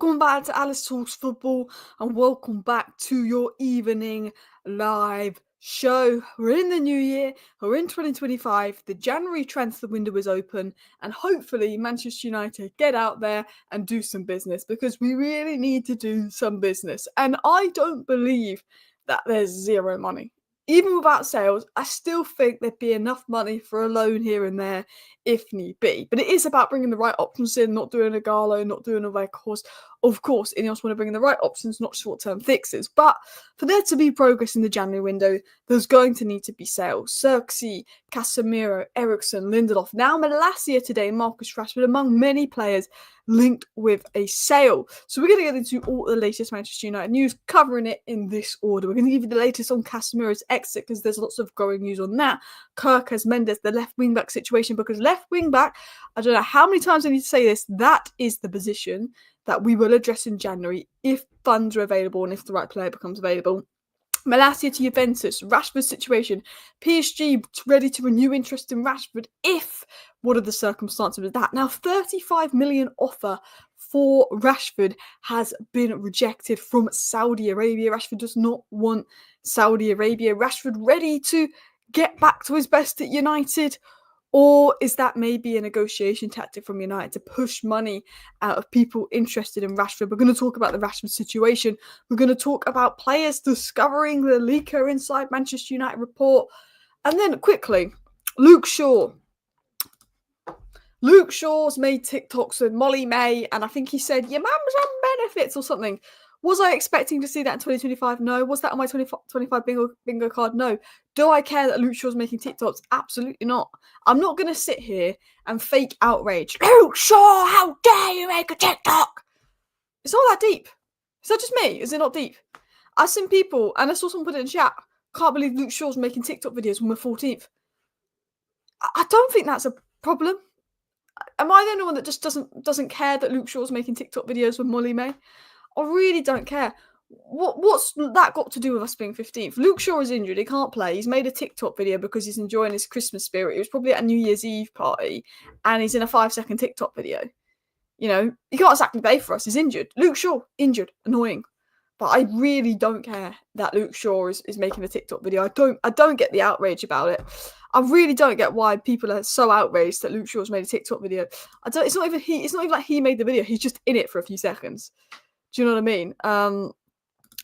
Welcome back to Alice Talks Football and welcome back to your evening live show. We're in the new year, we're in 2025, the January transfer window is open and hopefully Manchester United get out there and do some business because we really need to do some business. And I don't believe that there's zero money. Even without sales, I still think there'd be enough money for a loan here and there if need be. But it is about bringing the right options in, not doing a Gallo, not doing a Weghorst. Of course, Ineos want to bring in the right options, not short-term fixes. But for there to be progress in the January window, there's going to need to be sales. Zirkzee, Casemiro, Eriksen, Lindelof, now Malacia today, Marcus Rashford, among many players linked with a sale. So we're going to get into all the latest Manchester United news, covering it in this order. We're going to give you the latest on Casemiro's exit because there's lots of growing news on that. Kerkez, Mendes, the left wing-back situation, because left wing-back, I don't know how many times I need to say this, that is the position that we will address in January if funds are available and if the right player becomes available. Malacia to Juventus, Rashford's situation, PSG ready to renew interest in Rashford if, what are the circumstances of that? Now, 35 million offer for Rashford has been rejected from Saudi Arabia. Rashford does not want Saudi Arabia. Rashford ready to get back to his best at United? Or is that maybe a negotiation tactic from United to push money out of people interested in Rashford? We're going to talk about the Rashford situation. We're going to talk about players discovering the leaker inside Manchester United report. And then quickly, Luke Shaw. Luke Shaw's made TikToks with Molly May, and I think he said, your mum's on benefits or something. Was I expecting to see that in 2025? No. Was that on my 2025 bingo card? No. Do I care that Luke Shaw's making TikToks? Absolutely not. I'm not going to sit here and fake outrage. Luke Shaw, how dare you make a TikTok? It's not that deep. Is that just me? Is it not deep? I've seen people, and I saw someone put it in chat, can't believe Luke Shaw's making TikTok videos on the 14th. I don't think that's a problem. Am I the only one that just doesn't care that Luke Shaw's making TikTok videos with Molly May? I really don't care. What's that got to do with us being 15th? Luke Shaw is injured. He can't play. He's made a TikTok video because he's enjoying his Christmas spirit. He was probably at a New Year's Eve party and he's in a 5-second TikTok video. You know, he can't exactly play for us. He's injured. Luke Shaw, injured. Annoying. But I really don't care that Luke Shaw is making a TikTok video. I don't get the outrage about it. I really don't get why people are so outraged that Luke Shaw's made a TikTok video. It's not even like he made the video. He's just in it for a few seconds. Do you know what I mean?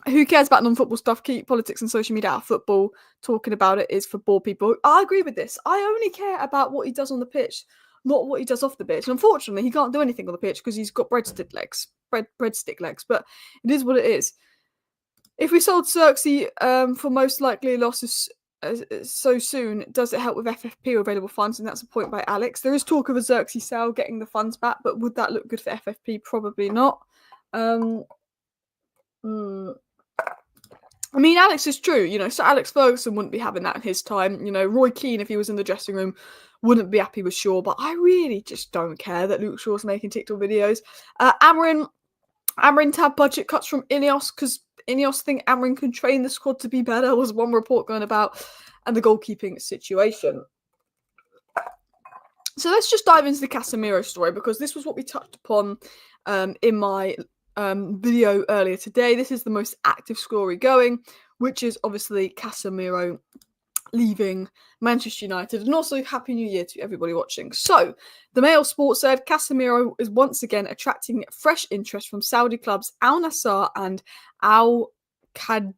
Who cares about non-football stuff? Keep politics and social media out of football. Talking about it is for bored people. I agree with this. I only care about what he does on the pitch, not what he does off the pitch. And unfortunately, he can't do anything on the pitch because he's got breadstick legs. Breadstick legs. But it is what it is. If we sold Zirkzee for most likely losses so soon, does it help with FFP or available funds? And that's a point by Alex. There is talk of a Zirkzee sale getting the funds back, but would that look good for FFP? Probably not. I mean, Alex is true, you know, so Alex Ferguson wouldn't be having that in his time. You know, Roy Keane, if he was in the dressing room, wouldn't be happy with Shaw, but I really just don't care that Luke Shaw's making TikTok videos. Amarin to have budget cuts from Ineos because Ineos think Amarin can train the squad to be better, was one report going about, and the goalkeeping situation. So let's just dive into the Casemiro story because this was what we touched upon in my video earlier today. This is the most active story going, which is obviously Casemiro leaving Manchester United, and also Happy New Year to everybody watching. So the Mail Sport said Casemiro is once again attracting fresh interest from Saudi clubs Al Nassr and Al Qadisiyah.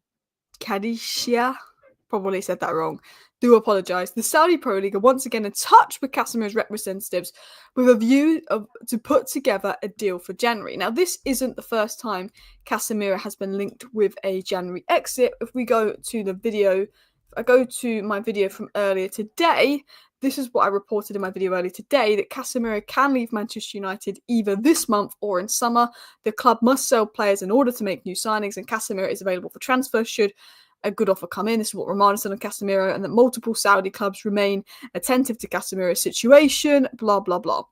Probably said that wrong. Do apologise. The Saudi Pro League are once again in touch with Casemiro's representatives with a view to put together a deal for January. Now, this isn't the first time Casemiro has been linked with a January exit. If we go to the video, I go to my video from earlier today. This is what I reported in my video earlier today, that Casemiro can leave Manchester United either this month or in summer. The club must sell players in order to make new signings, and Casemiro is available for transfer should a good offer come in. This is what Romano said on Casemiro, and that multiple Saudi clubs remain attentive to Casemiro's situation, blah, blah, blah.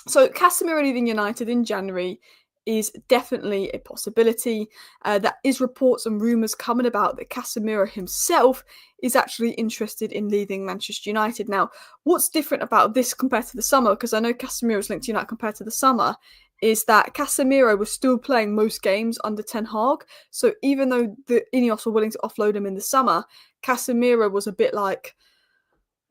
So Casemiro leaving United in January is definitely a possibility. There is reports and rumours coming about that Casemiro himself is actually interested in leaving Manchester United. Now, what's different about this compared to the summer, because I know Casemiro is linked to United compared to the summer, is that Casemiro was still playing most games under Ten Hag. So even though the Ineos were willing to offload him in the summer, Casemiro was a bit like,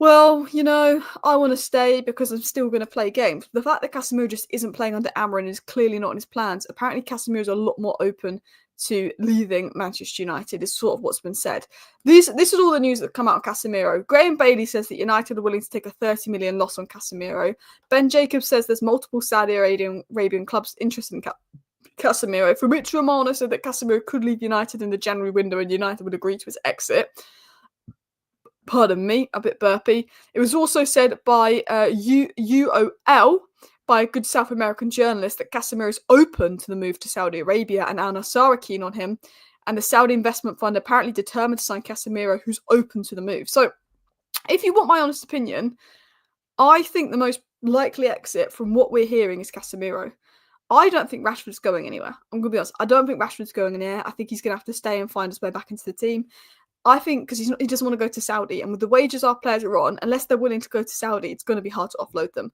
well, I want to stay because I'm still going to play games. The fact that Casemiro just isn't playing under Amarin is clearly not in his plans. Apparently, Casemiro's a lot more open to leaving Manchester United, is sort of what's been said. This is all the news that come out of Casemiro. Graham Bailey says that United are willing to take a 30 million loss on Casemiro. Ben Jacobs says there's multiple Saudi Arabian clubs interested in Casemiro. Fabrizio Romano said that Casemiro could leave United in the January window and United would agree to his exit. Pardon me, a bit burpy. It was also said by UOL, by a good South American journalist, that Casemiro is open to the move to Saudi Arabia and Al Nassr are keen on him. And the Saudi investment fund apparently determined to sign Casemiro, who's open to the move. So, if you want my honest opinion, I think the most likely exit from what we're hearing is Casemiro. I don't think Rashford's going anywhere. I'm going to be honest. I don't think Rashford's going anywhere. I think he's going to have to stay and find his way back into the team. I think because he doesn't want to go to Saudi, and with the wages our players are on, unless they're willing to go to Saudi, it's going to be hard to offload them.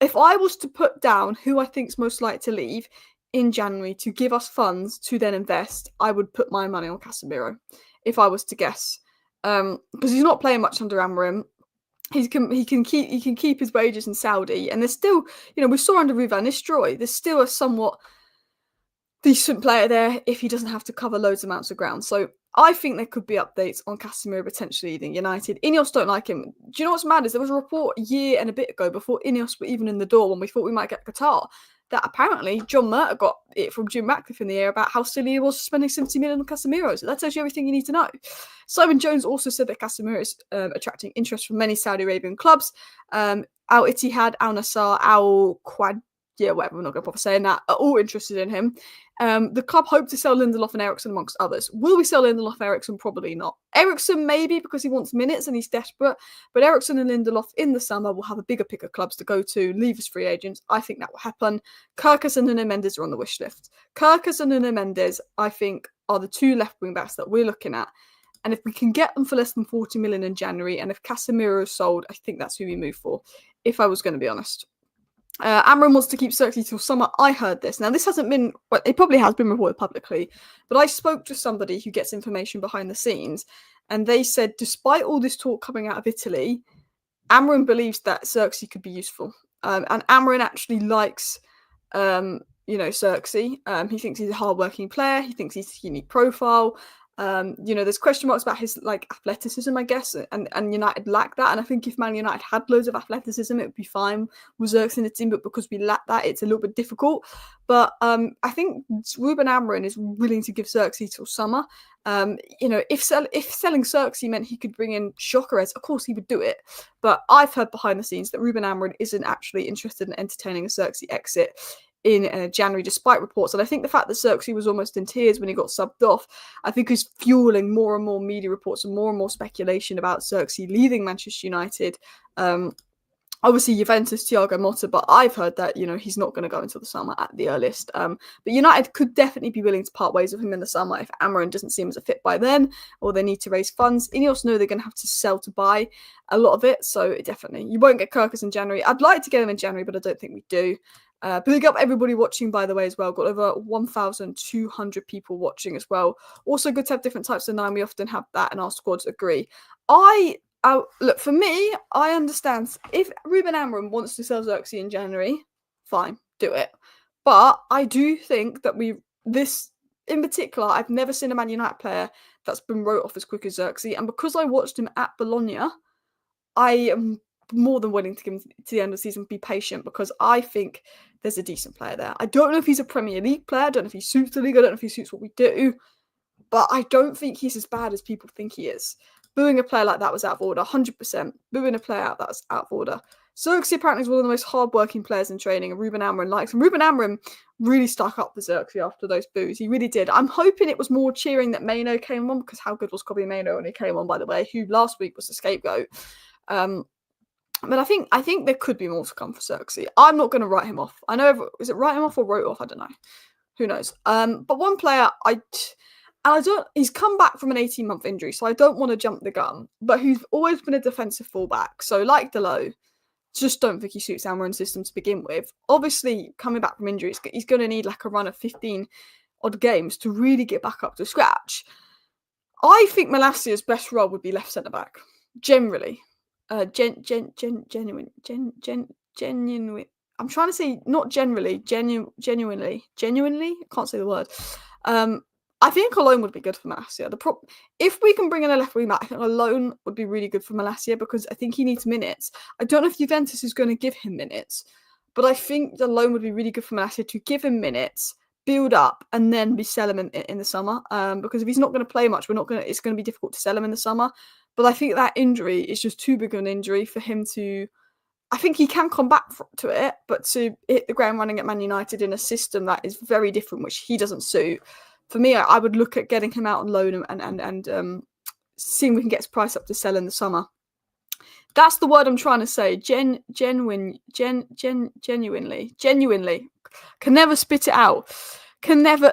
If I was to put down who I think is most likely to leave in January to give us funds to then invest, I would put my money on Casemiro, if I was to guess, because he's not playing much under Amarim. He can keep his wages in Saudi, and there's still, we saw under Van Nistelrooy, there's still a somewhat decent player there if he doesn't have to cover loads of amounts of ground. So I think there could be updates on Casemiro potentially leaving United. Ineos don't like him. Do you know what's mad is there was a report a year and a bit ago, before Ineos were even in the door, when we thought we might get Qatar, that apparently John Murtagh got it from Jim Ratcliffe in the air about how silly he was spending 70 million on Casemiro. So that tells you everything you need to know. Simon Jones also said that Casemiro is attracting interest from many Saudi Arabian clubs. Al Ittihad, Al Nassr, Al Quad, whatever, we're not going to bother saying that, are all interested in him. The club hope to sell Lindelof and Eriksen amongst others. Will we sell Lindelof and Eriksen? Probably not. Eriksen maybe, because he wants minutes and he's desperate, but Eriksen and Lindelof in the summer will have a bigger pick of clubs to go to, leave as free agents. I think that will happen. Kerkez and Nuno Mendes are on the wish list. Kerkez and Nuno Mendes, I think, are the two left wing backs that we're looking at. And if we can get them for less than 40 million in January, and if Casemiro is sold, I think that's who we move for, if I was going to be honest. Amarim wants to keep Zirkzee till summer. I heard this. Now, this hasn't been, well, it probably has been reported publicly, but I spoke to somebody who gets information behind the scenes, and they said, despite all this talk coming out of Italy, Amarim believes that Zirkzee could be useful. And Amarim actually likes, Zirkzee. He thinks he's a hardworking player. He thinks he's a unique profile. There's question marks about his athleticism, I guess, and United lack that. And I think if Man United had loads of athleticism, it would be fine with Zirkzee in the team. But because we lack that, it's a little bit difficult. But I think Ruben Amorim is willing to give Zirkzee till summer. If selling Zirkzee meant he could bring in Kerkez, of course he would do it. But I've heard behind the scenes that Ruben Amorim isn't actually interested in entertaining a Zirkzee exit in January, despite reports. And I think the fact that Zirkzee was almost in tears when he got subbed off, I think is fueling more and more media reports and more speculation about Zirkzee leaving Manchester United. Obviously, Juventus, Thiago Motta, but I've heard that, he's not going to go until the summer at the earliest. But United could definitely be willing to part ways with him in the summer if Amarim doesn't seem as a fit by then, or they need to raise funds. Ineos know they're going to have to sell to buy a lot of it, so definitely. You won't get Kerkez in January. I'd like to get him in January, but I don't think we do. Big up everybody watching, by the way, as well. Got over 1,200 people watching as well. Also good to have different types of nine. We often have that, and our squads agree. Look, for me, I understand. If Ruben Amorim wants to sell Zirkzee in January, fine, do it. But I do think that in particular, I've never seen a Man United player that's been wrote off as quick as Zirkzee. And because I watched him at Bologna, I am more than willing to give him to the end of the season, be patient, because I think there's a decent player there. I don't know if he's a Premier League player. I don't know if he suits the league. I don't know if he suits what we do. But I don't think he's as bad as people think he is. Booing a player like that was out of order, 100%. Booing a player out that was out of order. Zirkzee apparently is one of the most hard-working players in training, and Ruben Amorim likes him. Ruben Amorim really stuck up for Zirkzee after those boos. He really did. I'm hoping it was more cheering that Maino came on, because how good was Kobbie Maino when he came on, by the way, who last week was the scapegoat. But I think there could be more to come for Zirkzee. I'm not going to write him off. I know, is it write him off or wrote off? I don't know. Who knows? But one player, he's come back from an 18-month injury, so I don't want to jump the gun, but he's always been a defensive fullback. So like Delo, Just don't think he suits Amorim's system to begin with. Obviously, coming back from injury, he's going to need like a run of 15 odd games to really get back up to scratch. I think Malacia's best role would be left centre back. Generally, genuine. I'm trying to say not generally, genuinely. I can't say the word. I think a loan would be good for Malacia. If we can bring in a left wing back, I think a loan would be really good for Malacia because I think he needs minutes. I don't know if Juventus is going to give him minutes, but I think the loan would be really good for Malacia to give him minutes, build up, and then be sell him in the summer. Because if he's not going to play much, it's going to be difficult to sell him in the summer. But I think that injury is just too big of an injury for him to. I think he can come back to it, but to hit the ground running at Man United in a system that is very different, which he doesn't suit. For me, I would look at getting him out on loan and seeing if we can get his price up to sell in the summer. That's the word I'm trying to say. Genuinely. Can never spit it out. Can never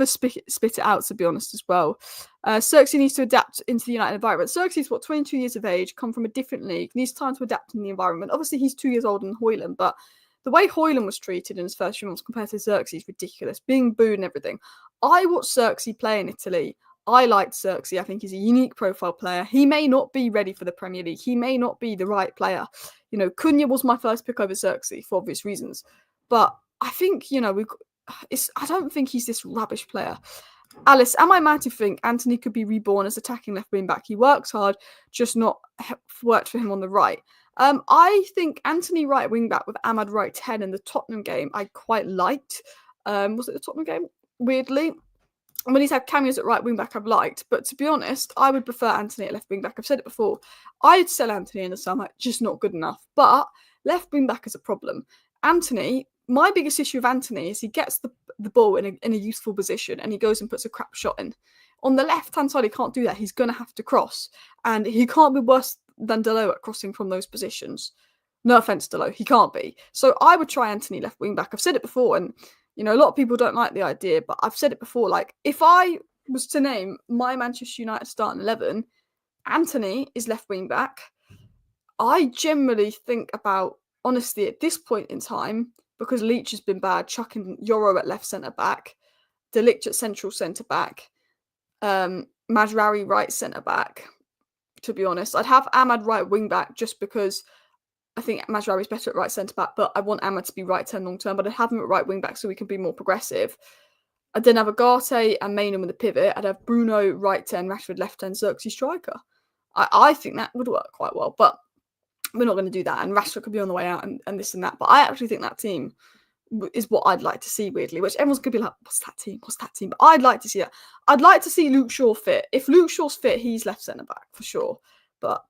spit it out, to be honest, as well. Zirkzee needs to adapt into the United environment. Zirkzee's 22 years of age, come from a different league, needs time to adapt in the environment. Obviously, he's 2 years older than Højlund, but the way Højlund was treated in his first few months compared to Zirkzee is ridiculous, being booed and everything. I watched Zirkzee play in Italy. I liked Zirkzee. I think he's a unique profile player. He may not be ready for the Premier League. He may not be the right player. Cunha was my first pick over Zirkzee for obvious reasons. But I think, I don't think he's this rubbish player. Alice, am I mad to think Antony could be reborn as attacking left wing back? He works hard, just not worked for him on the right. I think Antony right wing back with Ahmad right 10 in the Tottenham game I quite liked. Was it the Tottenham game? Weirdly. When he's had cameos at right wing back, I've liked. But to be honest, I would prefer Antony at left wing back. I've said it before. I'd sell Antony in the summer, just not good enough. But left wing back is a problem. Antony, my biggest issue with Antony is he gets the ball in a useful position and he goes and puts a crap shot in. On the left-hand side, he can't do that. He's going to have to cross. And he can't be worse than Delo at crossing from those positions. No offence, Delo, he can't be. So I would try Antony left wing back. I've said it before, and a lot of people don't like the idea, but I've said it before. Like, if I was to name my Manchester United starting 11, Antony is left wing back. I generally think about, honestly, at this point in time, because Leach has been bad, chucking Yoro at left centre back, De Ligt at central centre back, Mazraoui right centre back. To be honest, I'd have Ahmad right wing back just because I think Mazraoui is better at right centre back, but I want Ahmad to be right 10 long term. But I'd have him at right wing back so we can be more progressive. I'd then have Agate and Maynham with a pivot. I'd have Bruno right 10, Rashford left 10, Zirkzee striker. I think that would work quite well, but we're not going to do that. And Rashford could be on the way out and this and that. But I actually think that team is what I'd like to see, weirdly, which everyone's going to be like, what's that team? But I'd like to see it. I'd like to see Luke Shaw fit. If Luke Shaw's fit, he's left centre-back for sure. But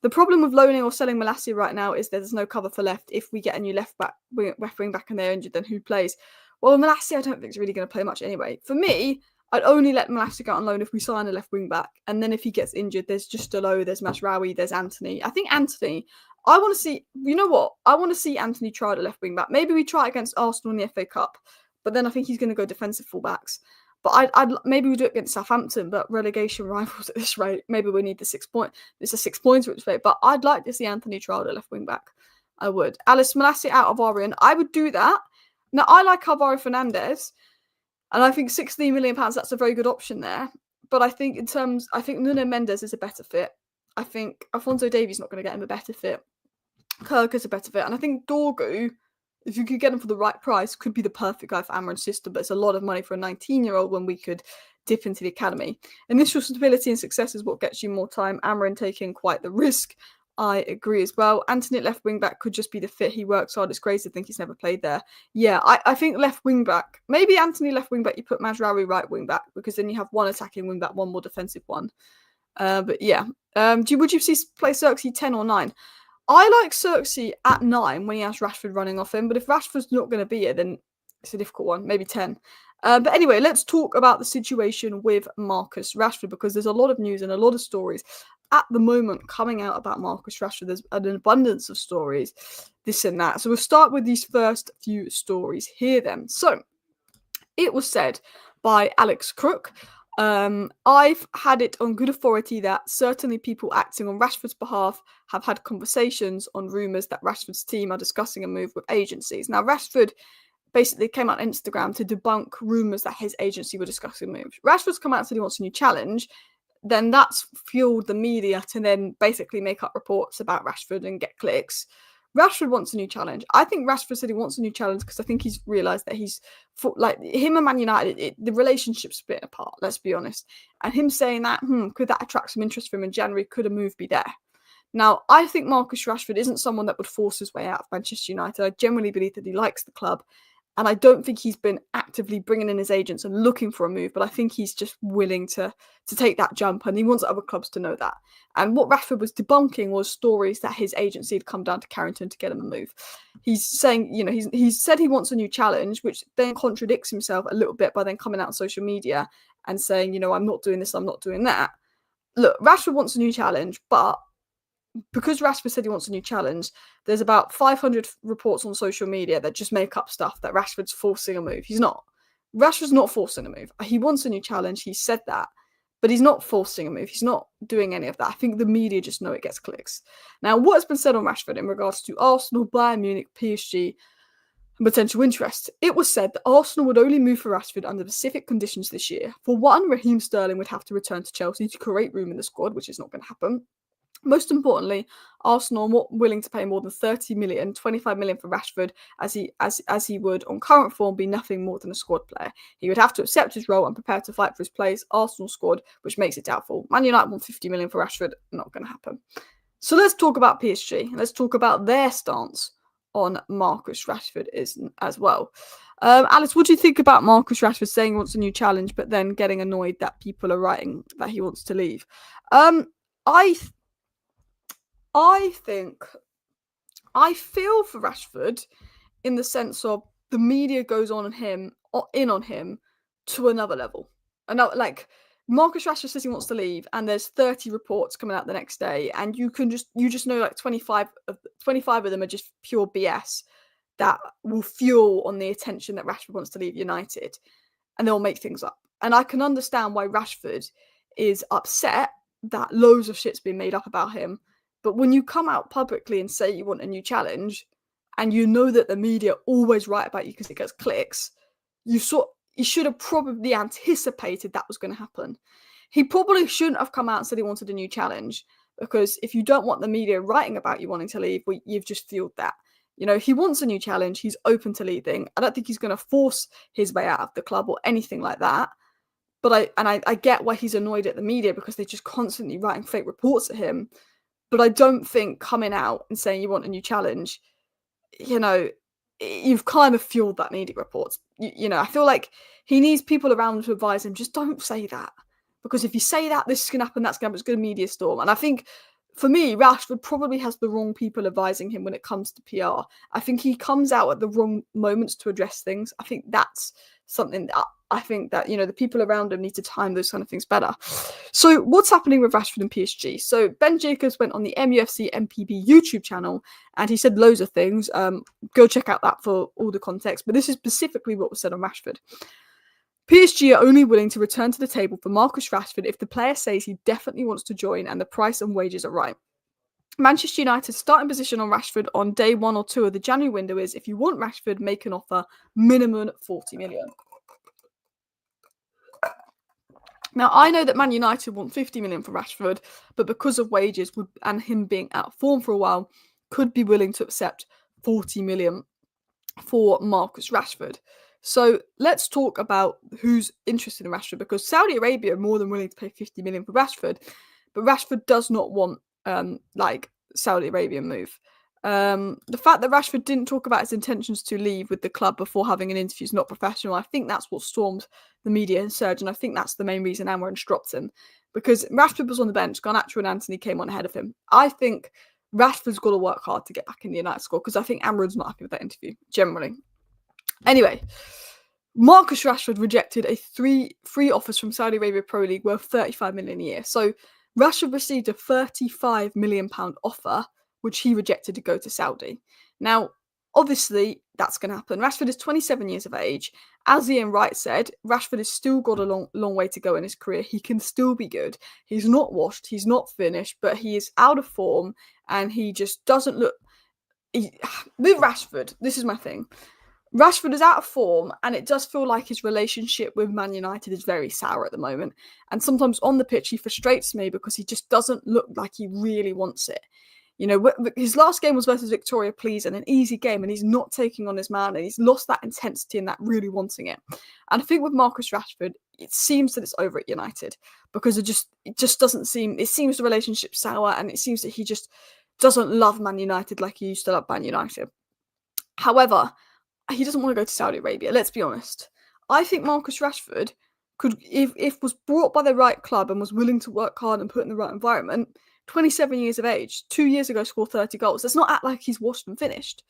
the problem with loaning or selling Malacia right now is there's no cover for left. If we get a new left wing back and they're injured, then who plays? Well, Malacia I don't think is really going to play much anyway. For me, I'd only let Malacia go on loan if we sign a left wing back. And then if he gets injured, there's just Delo, there's Mazraoui, there's Antony. I think Antony, I want to see, you know what? I want to see Antony try the left wing back. Maybe we try it against Arsenal in the FA Cup, but then I think he's going to go defensive fullbacks. But I'd maybe we do it against Southampton, but relegation rivals at this rate. Maybe we need the 6 point. It's a 6 points at this rate, but I'd like to see Antony try the left wing back. I would. Alice, Malacia out of Arian. I would do that. Now I like Alvaro Fernandez, and I think £16 million, that's a very good option there. But I think Nuno Mendes is a better fit. I think Alphonso Davies not going to get him a better fit. Kerkez a better fit. And I think Dorgu, if you could get him for the right price, could be the perfect guy for Amorim's system. But it's a lot of money for a 19-year-old when we could dip into the academy. Initial stability and success is what gets you more time. Amorim taking quite the risk. I agree as well. Antony at left wing back could just be the fit. He works hard. It's crazy to think he's never played there. Yeah, I think left wing back. Maybe Antony left wing back. You put Mazraoui right wing back because then you have one attacking wing back, one more defensive one. But yeah, would you play Zirkzee 10 or 9? I like Zirkzee at 9 when he has Rashford running off him. But if Rashford's not going to be here, then it's a difficult one. Maybe 10. But anyway, let's talk about the situation with Marcus Rashford because there's a lot of news and a lot of stories at the moment coming out about Marcus Rashford. There's an abundance of stories, this and that. So we'll start with these first few stories here then. So it was said by Alex Crook, I've had it on good authority that certainly people acting on Rashford's behalf have had conversations on rumours that Rashford's team are discussing a move with agencies. Now, Rashford basically came out on Instagram to debunk rumours that his agency were discussing moves. Rashford's come out and said he wants a new challenge. Then that's fueled the media to then basically make up reports about Rashford and get clicks. Rashford wants a new challenge. I think Rashford said he wants a new challenge because I think he's realised that he's like him and Man United, the relationship's split apart. Let's be honest. And him saying that, could that attract some interest from him in January? Could a move be there? Now, I think Marcus Rashford isn't someone that would force his way out of Manchester United. I genuinely believe that he likes the club. And I don't think he's been actively bringing in his agents and looking for a move, but I think he's just willing to take that jump, and he wants other clubs to know that. And what Rashford was debunking was stories that his agency had come down to Carrington to get him a move. He's saying, he's said he wants a new challenge, which then contradicts himself a little bit by then coming out on social media and saying, I'm not doing this, I'm not doing that. Look, Rashford wants a new challenge, but because Rashford said he wants a new challenge, there's about 500 reports on social media that just make up stuff that Rashford's forcing a move. He's not. Rashford's not forcing a move. He wants a new challenge. He said that. But he's not forcing a move. He's not doing any of that. I think the media just know it gets clicks. Now, what has been said on Rashford in regards to Arsenal, Bayern Munich, PSG, and potential interest? It was said that Arsenal would only move for Rashford under specific conditions this year. For one, Raheem Sterling would have to return to Chelsea to create room in the squad, which is not going to happen. Most importantly, Arsenal are not willing to pay more than 30 million, 25 million for Rashford, as he would on current form be nothing more than a squad player. He would have to accept his role and prepare to fight for his place. Arsenal squad, which makes it doubtful. Man United want 50 million for Rashford, not going to happen. So let's talk about PSG. Let's talk about their stance on Marcus Rashford as well. Alice, what do you think about Marcus Rashford saying he wants a new challenge, but then getting annoyed that people are writing that he wants to leave? I think I feel for Rashford in the sense of the media goes in on him to another level. And like Marcus Rashford says he wants to leave, and there's 30 reports coming out the next day, and you just know like 25 of them are just pure BS that will fuel on the attention that Rashford wants to leave United, and they'll make things up. And I can understand why Rashford is upset that loads of shit's been made up about him. But when you come out publicly and say you want a new challenge, and you know that the media always write about you because it gets clicks, you should have probably anticipated that was going to happen. He probably shouldn't have come out and said he wanted a new challenge, because if you don't want the media writing about you wanting to leave, well, you've just fueled that. He wants a new challenge. He's open to leaving. I don't think he's going to force his way out of the club or anything like that. But I get why he's annoyed at the media, because they're just constantly writing fake reports at him. But I don't think coming out and saying you want a new challenge, you've kind of fueled that media reports. I feel like he needs people around him to advise him, just don't say that. Because if you say that, this is going to happen, that's going to happen, it's going to media storm. And I think, for me, Rashford probably has the wrong people advising him when it comes to PR. I think he comes out at the wrong moments to address things. I think that's something that I think that, the people around him need to time those kind of things better. So what's happening with Rashford and PSG? So Ben Jacobs went on the MUFC MPB YouTube channel and he said loads of things. Go check out that for all the context. But this is specifically what was said on Rashford. PSG are only willing to return to the table for Marcus Rashford if the player says he definitely wants to join and the price and wages are right. Manchester United's starting position on Rashford on day 1 or 2 of the January window is, if you want Rashford, make an offer, minimum 40 million. Now, I know that Man United want 50 million for Rashford, but because of wages and him being out of form for a while, could be willing to accept 40 million for Marcus Rashford. So let's talk about who's interested in Rashford, because Saudi Arabia are more than willing to pay 50 million for Rashford, but Rashford does not want Saudi Arabian move. The fact that Rashford didn't talk about his intentions to leave with the club before having an interview is not professional. I think that's what stormed the media and surge, and I think that's the main reason Amorim dropped him, because Rashford was on the bench, Garnacho and Antony came on ahead of him. I think Rashford's got to work hard to get back in the United squad, because I think Amorim's not happy with that interview, generally. Anyway, Marcus Rashford rejected three offers from Saudi Arabia Pro League worth 35 million a year. So Rashford received a £35 million offer, which he rejected to go to Saudi. Now, Obviously, that's going to happen. Rashford is 27 years of age. As Ian Wright said, Rashford has still got a long way to go in his career. He can still be good. He's not washed. He's not finished, but he is out of form, and he just doesn't look. With Rashford, this is my thing. Rashford is out of form, and it does feel like his relationship with Man United is very sour at the moment. And sometimes on the pitch, he frustrates me because he just doesn't look like he really wants it. You know, his last game was versus Victoria Pleasant, an easy game, and he's not taking on his man, and he's lost that intensity and that really wanting it. And I think with Marcus Rashford, it seems that it's over at United because it just doesn't seem. It seems the relationship's sour, and it seems that he just doesn't love Man United like he used to love Man United. However, he doesn't want to go to Saudi Arabia. Let's be honest. I think Marcus Rashford could, if was brought by the right club and was willing to work hard and put in the right environment. 27 years of age, 2 years ago scored 30 goals. Let's not act like he's washed and finished.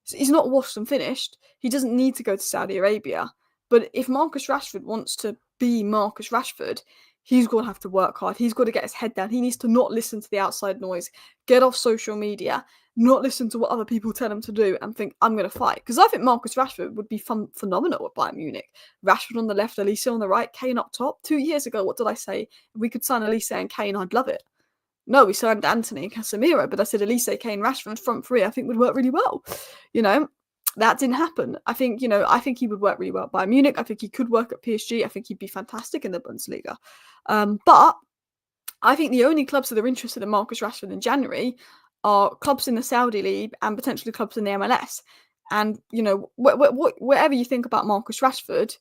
He's not washed and finished. He doesn't need to go to Saudi Arabia. But if Marcus Rashford wants to be Marcus Rashford, he's going to have to work hard. He's got to get his head down. He needs to not listen to the outside noise, get off social media, not listen to what other people tell him to do and think, I'm going to fight. Because I think Marcus Rashford would be phenomenal at Bayern Munich. Rashford on the left, Elise on the right, Kane up top. 2 years ago, what did I say? If we could sign Elise and Kane, I'd love it. No, we signed Anthony and Casemiro, but I said Elise, Kane, Rashford, front three, I think would work really well. You know, that didn't happen. I think he would work really well at Bayern Munich. I think he could work at PSG. I think he'd be fantastic in the Bundesliga. But I think the only clubs that are interested in Marcus Rashford in January are clubs in the Saudi League and potentially clubs in the MLS. And, you know, whatever you think about Marcus Rashford,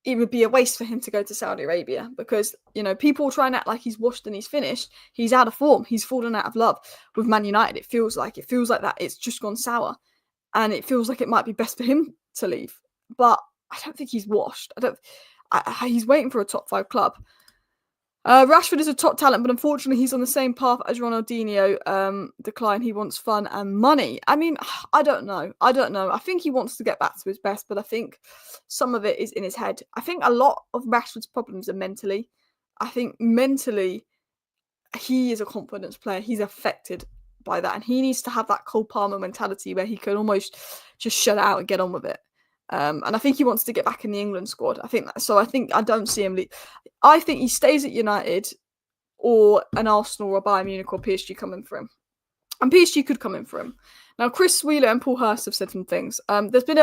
it would be a waste for him to go to Saudi Arabia because, you know, people try and act like he's washed and he's finished. He's out of form. He's fallen out of love with Man United. It feels like that. It's just gone sour. And it feels like it might be best for him to leave. But I don't think he's washed. He's waiting for a top 5 club. Rashford is a top talent, but unfortunately he's on the same path as Ronaldinho. Decline. He wants fun and money. I mean, I don't know. I think he wants to get back to his best, but I think some of it is in his head. I think a lot of Rashford's problems are mentally. I think mentally he is a confidence player. He's affected by that, and he needs to have that Cole Palmer mentality where he can almost just shut out and get on with it. And I think he wants to get back in the England squad. I think I don't see him. I think he stays at United or an Arsenal or Bayern Munich or PSG coming for him. And PSG could come in for him. Now, Chris Wheeler and Paul Hurst have said some things. There's been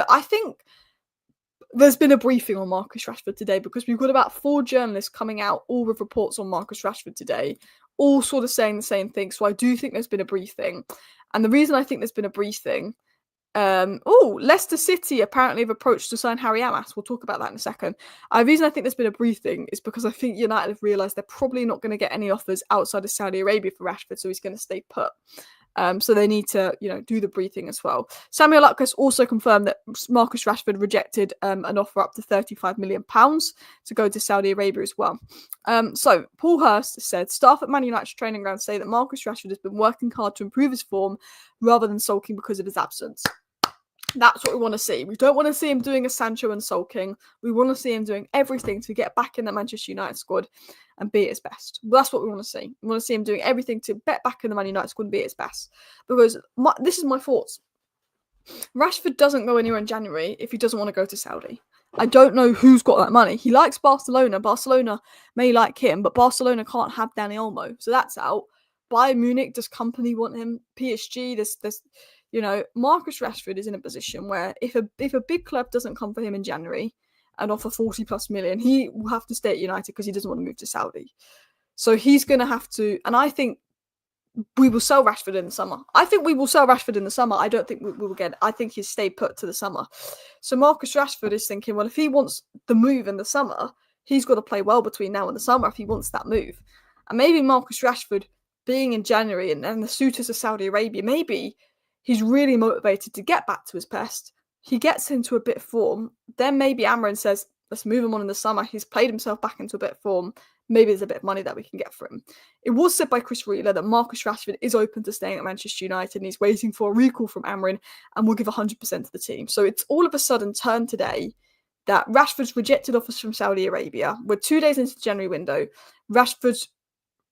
a briefing on Marcus Rashford today because we've got about 4 journalists coming out, all with reports on Marcus Rashford today, all sort of saying the same thing. So I do think there's been a briefing. And the reason I think there's been a briefing, Leicester City apparently have approached to sign Harry Amas. We'll talk about that in a second. The reason I think there's been a briefing is because I think United have realised they're probably not going to get any offers outside of Saudi Arabia for Rashford, so he's going to stay put. So they need to, do the briefing as well. Samuel Lutkes also confirmed that Marcus Rashford rejected an offer up to £35 million to go to Saudi Arabia as well. So Paul Hurst said, staff at Man United's training ground say that Marcus Rashford has been working hard to improve his form rather than sulking because of his absence. That's what we want to see. We don't want to see him doing a Sancho and sulking. We want to see him doing everything to get back in the Manchester United squad and be at his best. That's what we want to see. We want to see him doing everything to get back in the Man United squad and be at his best. Because this is my thoughts. Rashford doesn't go anywhere in January if he doesn't want to go to Saudi. I don't know who's got that money. He likes Barcelona. Barcelona may like him, but Barcelona can't have Dani Olmo. So that's out. Bayern Munich, does company want him? PSG, there's Marcus Rashford is in a position where if a big club doesn't come for him in January and offer 40 plus million, he will have to stay at United because he doesn't want to move to Saudi. So he's going to have to, and I think we will sell Rashford in the summer. I don't think we will get it. I think he'll stay put to the summer. So Marcus Rashford is thinking, well, if he wants the move in the summer, he's got to play well between now and the summer if he wants that move. And maybe Marcus Rashford being in January and the suitors of Saudi Arabia, maybe he's really motivated to get back to his best. He gets into a bit of form. Then maybe Amrin says, let's move him on in the summer. He's played himself back into a bit of form. Maybe there's a bit of money that we can get for him. It was said by Chris Wheeler that Marcus Rashford is open to staying at Manchester United and he's waiting for a recall from Amrin and will give 100% to the team. So it's all of a sudden turned today that Rashford's rejected offers from Saudi Arabia. We're 2 days into the January window. Rashford's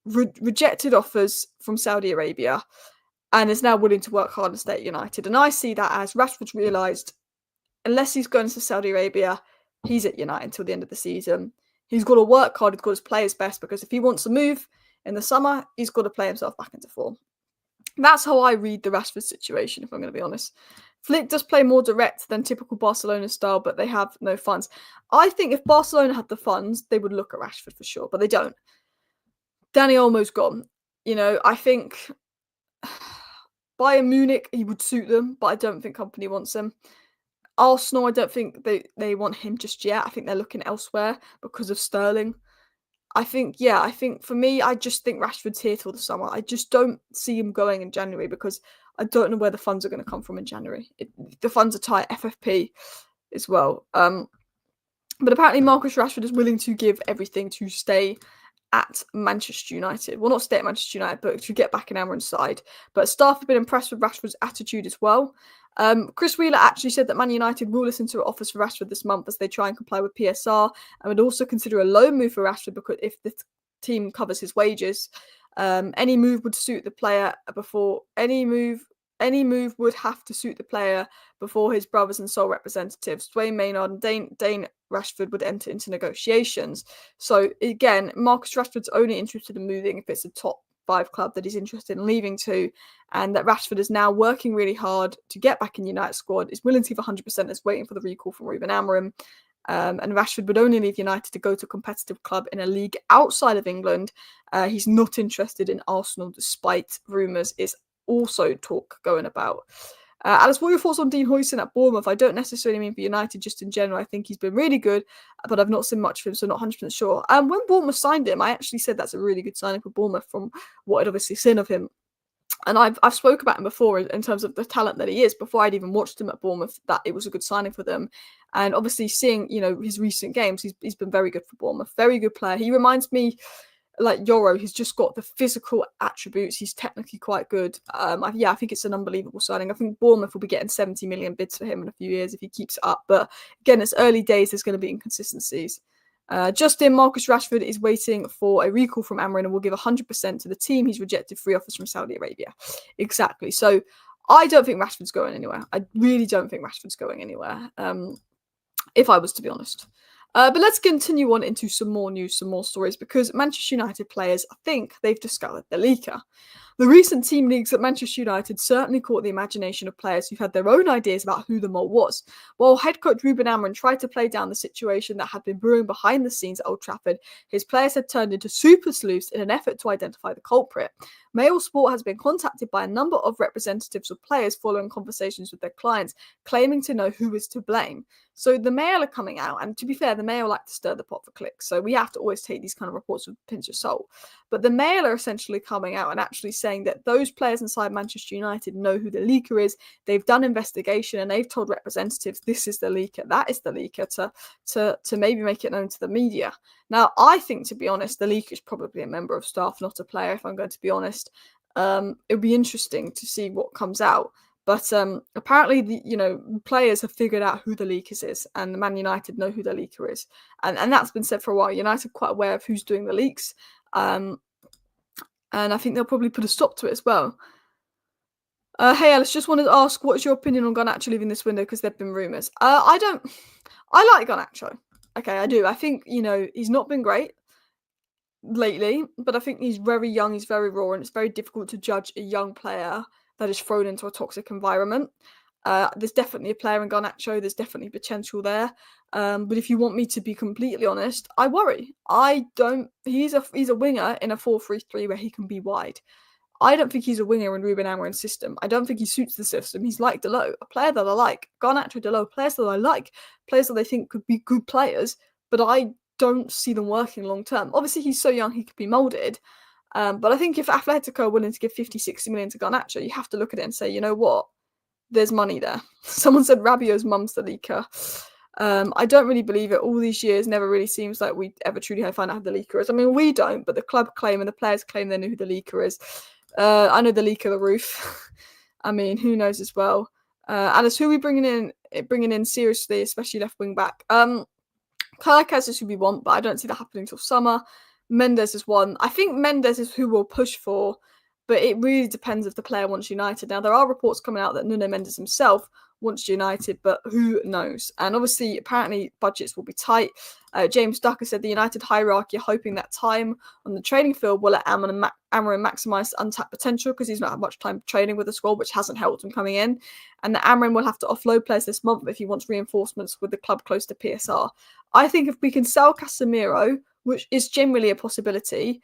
rejected offers from Saudi Arabia. and is now willing to work hard and stay at United. And I see that as Rashford's realised, unless he's going to Saudi Arabia, he's at United until the end of the season. He's got to work hard, he's got to play his best, because if he wants to move in the summer, he's got to play himself back into form. That's how I read the Rashford situation, if I'm going to be honest. Flick does play more direct than typical Barcelona style, but they have no funds. I think if Barcelona had the funds, they would look at Rashford for sure, but they don't. Dani Olmo's gone. I think Bayern Munich, he would suit them, but I don't think Company wants him. Arsenal, I don't think they want him just yet. I think they're looking elsewhere because of Sterling. I think for me, I just think Rashford's here till the summer. I just don't see him going in January because I don't know where the funds are going to come from in January. The funds are tight, FFP as well. But apparently Marcus Rashford is willing to give everything to stay at Manchester United. Well, not stay at Manchester United, but to get back in Amarin's side. But staff have been impressed with Rashford's attitude as well. Chris Wheeler actually said that Man United will listen to offers for Rashford this month as they try and comply with PSR, and would also consider a loan move for Rashford because if the team covers his wages, any move would suit the player before any move would have to suit the player before his brothers and sole representatives, Dwayne Maynard and Dane Rashford, would enter into negotiations. So again, Marcus Rashford's only interested in moving if it's a top 5 club that he's interested in leaving to, and that Rashford is now working really hard to get back in United squad, is willing to give 100%, is waiting for the recall from Ruben Amorim. And Rashford would only leave United to go to a competitive club in a league outside of England. He's not interested in Arsenal, despite rumours is also talk going about. Alice, what are your thoughts on Dean Huijsen at Bournemouth? I don't necessarily mean for United, just in general. I think he's been really good, but I've not seen much of him, so not 100% sure. When Bournemouth signed him, I actually said that's a really good signing for Bournemouth from what I'd obviously seen of him. And I've spoke about him before in terms of the talent that he is, before I'd even watched him at Bournemouth, that it was a good signing for them. And obviously seeing, his recent games, he's been very good for Bournemouth. Very good player. He reminds me like Yoro. He's just got the physical attributes. He's technically quite good. I think it's an unbelievable signing. I think Bournemouth will be getting 70 million bids for him in a few years if he keeps it up. But again, it's early days. There's going to be inconsistencies. Marcus Rashford is waiting for a recall from Amorim and will give 100% to the team. He's rejected 3 offers from Saudi Arabia. Exactly. So I don't think Rashford's going anywhere. I really don't think Rashford's going anywhere, if I was to be honest. But let's continue on into some more news, some more stories, because Manchester United players, I think they've discovered the leaker. The recent team leaks at Manchester United certainly caught the imagination of players who had their own ideas about who the mole was. While head coach Ruben Amorim tried to play down the situation that had been brewing behind the scenes at Old Trafford, his players had turned into super sleuths in an effort to identify the culprit. Mail Sport has been contacted by a number of representatives of players following conversations with their clients, claiming to know who is to blame. So the Mail are coming out, and to be fair, the Mail like to stir the pot for clicks, so we have to always take these kind of reports with a pinch of salt. But the Mail are essentially coming out and actually saying that those players inside Manchester United know who the leaker is. They've done investigation and they've told representatives this is the leaker, that is the leaker, to maybe make it known to the media. Now, I think, to be honest, the leaker is probably a member of staff, not a player, if I'm going to be honest. It would be interesting to see what comes out. But apparently, the players have figured out who the leakers is, and the Man United know who the leaker is. And that's been said for a while. United are quite aware of who's doing the leaks. And I think they'll probably put a stop to it as well. Hey, Alice, just wanted to ask, what's your opinion on Garnacho leaving this window? Because there have been rumours. I like Garnacho. Okay, I do. I think, he's not been great lately, but I think he's very young, he's very raw, and it's very difficult to judge a young player that is thrown into a toxic environment. There's definitely a player in Garnacho, there's definitely potential there. But if you want me to be completely honest, I worry. He's a winger in a 4-3-3 where he can be wide. I don't think he's a winger in Ruben Amorim's system. I don't think he suits the system. He's like Dalot, a player that I like. Garnacho, Dalot, players that I like. Players that I think could be good players, but I don't see them working long term. Obviously, he's so young, he could be moulded. But I think if Atletico are willing to give 50, 60 million to Garnacho, you have to look at it and say, you know what? There's money there. Someone said Rabiot's mum's the leaker. I don't really believe it. All these years, never really seems like we ever truly find out who the leaker is. I mean, we don't, but the club claim and the players claim they know who the leaker is. I know the leak of the roof. I mean, who knows as well. Alice, who are we bringing in seriously, especially left wing back? Kerkez is who we want, but I don't see that happening until summer. Mendes is one. I think Mendes is who we'll push for but it really depends if the player wants United. Now, there are reports coming out that Nuno Mendes himself wants United, but who knows? And obviously, apparently, budgets will be tight. James Ducker said the United hierarchy are hoping that time on the training field will let Amorim maximise untapped potential because he's not had much time training with the squad, which hasn't helped him coming in. And that Amorim will have to offload players this month if he wants reinforcements with the club close to PSR. I think if we can sell Casemiro, which is generally a possibility,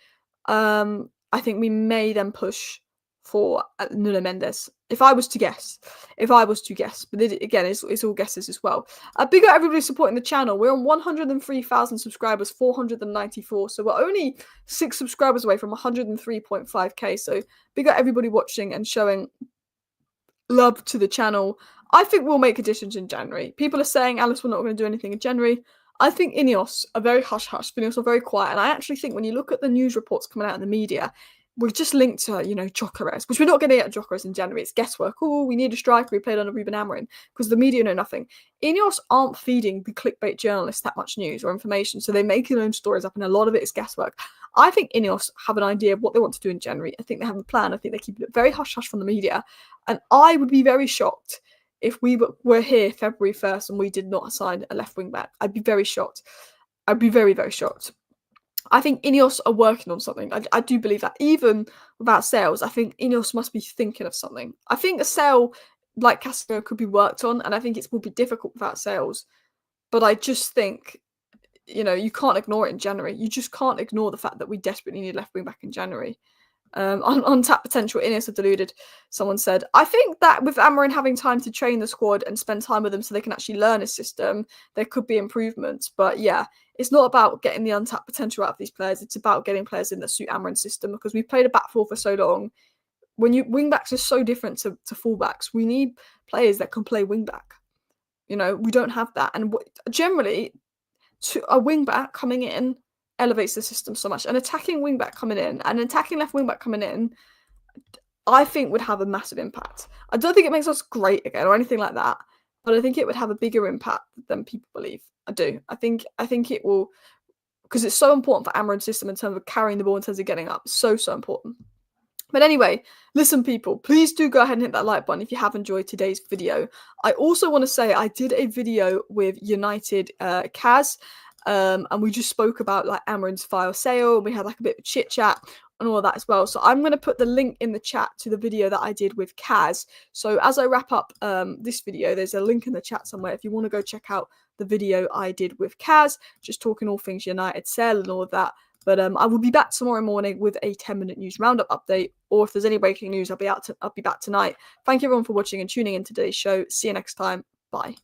I think we may then push for Nuno Mendes. If I was to guess, but again, it's all guesses as well. Big up everybody supporting the channel. We're on 103,000 subscribers, 494. So we're only 6 subscribers away from 103.5k. So big up everybody watching and showing love to the channel. I think we'll make additions in January. People are saying, Alice, we're not going to do anything in January. I think Ineos are very hush-hush. Ineos are very quiet. And I actually think when you look at the news reports coming out in the media, we're just linked to, Gyökeres, which we're not going to get Gyökeres in January. It's guesswork. Oh, we need a striker. We played under Ruben Amorim because the media know nothing. Ineos aren't feeding the clickbait journalists that much news or information, so they make their own stories up, and a lot of it is guesswork. I think Ineos have an idea of what they want to do in January. I think they have a plan. I think they keep it very hush-hush from the media, and I would be very shocked if we were here February 1st and we did not sign a left wing back. I'd be very shocked. I'd be very, very shocked. I think Ineos are working on something. I do believe that. Even without sales, I think Ineos must be thinking of something. I think a sale like Casemiro could be worked on, and I think it will be difficult without sales. But I just think, you can't ignore it in January. You just can't ignore the fact that we desperately need left wing back in January. Untapped potential, Ineos are deluded, someone said. I think that with Amorim having time to train the squad and spend time with them so they can actually learn his system, there could be improvements. But yeah, it's not about getting the untapped potential out of these players. It's about getting players in that suit Amorim's system, because we've played a back four for so long. Wing backs are so different to fullbacks. We need players that can play wing back. We don't have that. And generally, a wing back coming in elevates the system so much. An attacking wing back coming in and an attacking left wing back coming in, I think would have a massive impact. I don't think it makes us great again or anything like that, but I think it would have a bigger impact than people believe. I do. I think it will, because it's so important for Amorim's system in terms of carrying the ball, in terms of getting up. So important. But anyway, listen, people, please do go ahead and hit that like button if you have enjoyed today's video. I also want to say I did a video with United Kaz, and we just spoke about like Amorim's fire sale, and we had like a bit of chit chat and all of that as well. So I'm going to put the link in the chat to the video that I did with Kaz. So as I wrap up this video, there's a link in the chat somewhere if you want to go check out the video I did with Kaz, just talking all things United sale and all of that. But I will be back tomorrow morning with a 10-minute news roundup update, or if there's any breaking news, I'll be back tonight. Thank you everyone for watching and tuning in today's show. See you next time. Bye.